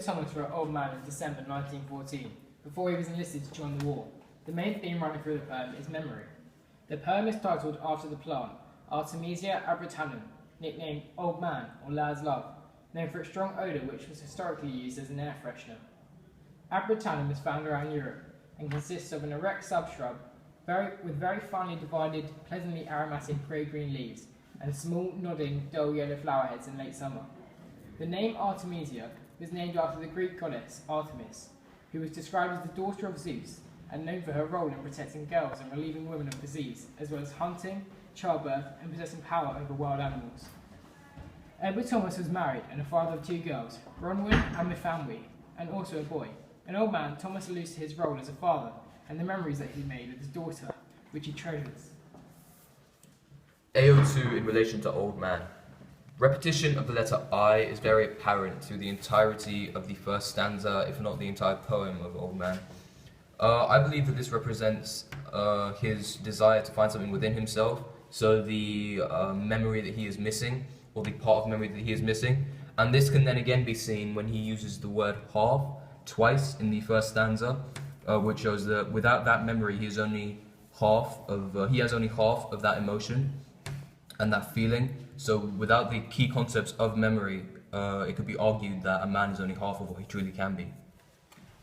Thomas wrote Old Man in December 1914, before he was enlisted to join the war. The main theme running through the poem is memory. The poem is titled after the plant, Artemisia abrotanum, nicknamed Old Man or Lad's Love, known for its strong odour which was historically used as an air freshener. Abrotanum is found around Europe and consists of an erect subshrub with very finely divided, pleasantly aromatic grey-green leaves and small, nodding, dull yellow flower heads in late summer. The name Artemisia was named after the Greek goddess Artemis, who was described as the daughter of Zeus and known for her role in protecting girls and relieving women of disease, as well as hunting, childbirth, and possessing power over wild animals. Edward Thomas was married and a father of 2 girls, Bronwyn and Myfanwy, and also a boy. An old man, Thomas alludes to his role as a father and the memories that he made with his daughter, which he treasures. AO2 in relation to Old Man. Repetition of the letter I is very apparent through the entirety of the first stanza, if not the entire poem of Old Man. I believe that this represents his desire to find something within himself, so the memory that he is missing, or the part of memory that he is missing. And this can then again be seen when he uses the word half twice in the first stanza, which shows that without that memory he has only half of that emotion and that feeling. So without the key concepts of memory, it could be argued that a man is only half of what he truly can be.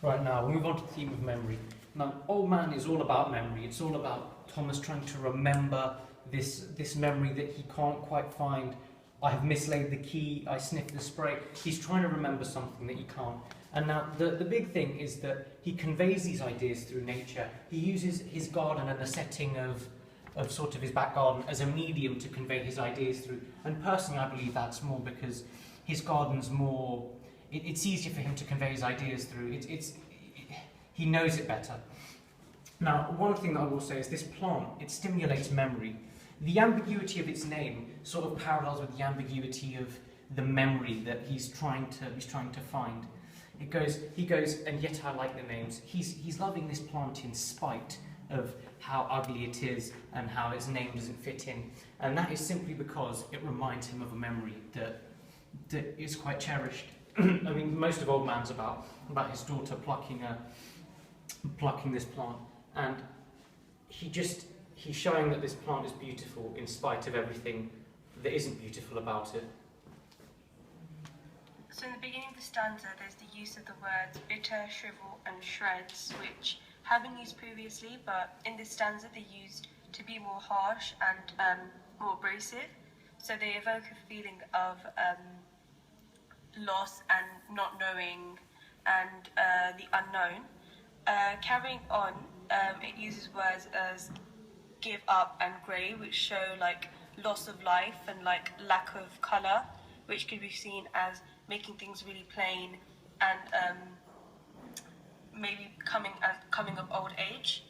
Right, now we'll move on to the theme of memory. Now, Old Man is all about memory. It's all about Thomas trying to remember this memory that he can't quite find. I have mislaid the key, I sniffed the spray. He's trying to remember something that he can't. And now, the big thing is that he conveys these ideas through nature. He uses his garden and the setting of sort of his back garden as a medium to convey his ideas through. And personally, I believe that's more because his garden's more... It's easier for him to convey his ideas through. He knows it better. Now, one thing that I will say is this plant, it stimulates memory. The ambiguity of its name sort of parallels with the ambiguity of the memory that he's trying to find. He goes, and yet I like the names. He's loving this plant in spite of how ugly it is and how its name doesn't fit in. And that is simply because it reminds him of a memory that is quite cherished. I mean, most of Old Man's about his daughter plucking this plant, and he's showing that this plant is beautiful in spite of everything that isn't beautiful about it. So in the beginning of the stanza, there's the use of the words bitter, shrivel, and shreds, which have been used previously, but in this stanza they're used to be more harsh and more abrasive. So they evoke a feeling of loss and not knowing and the unknown. Carrying on, it uses words as give up and grey, which show like loss of life and like lack of colour, which could be seen as making things really plain and maybe coming of old age.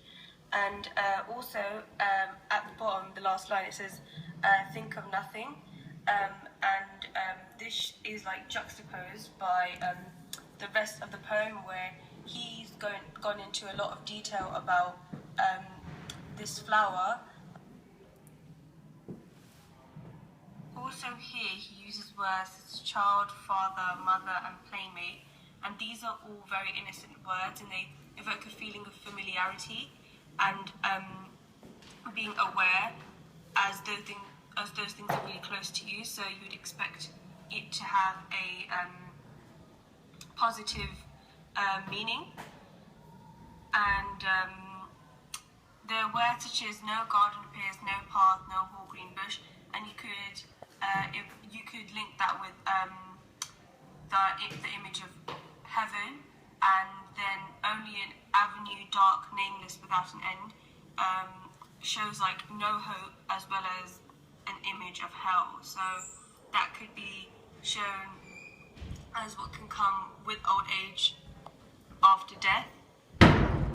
And also at the bottom, the last line, it says think of nothing, and this is like juxtaposed by the rest of the poem, where he's gone into a lot of detail about this flower. Also here he uses words such as child, father, mother and playmate, and these are all very innocent words, and they evoke a feeling of familiarity and being aware as those things are really close to you, so you would expect it to have a positive meaning. And there are words such as no garden appears, no path, no whole green bush, and you could link that with the image of heaven, and then only an avenue dark, nameless, without an end, shows like no hope, as well as an image of hell. So that could be shown as what can come with old age after death.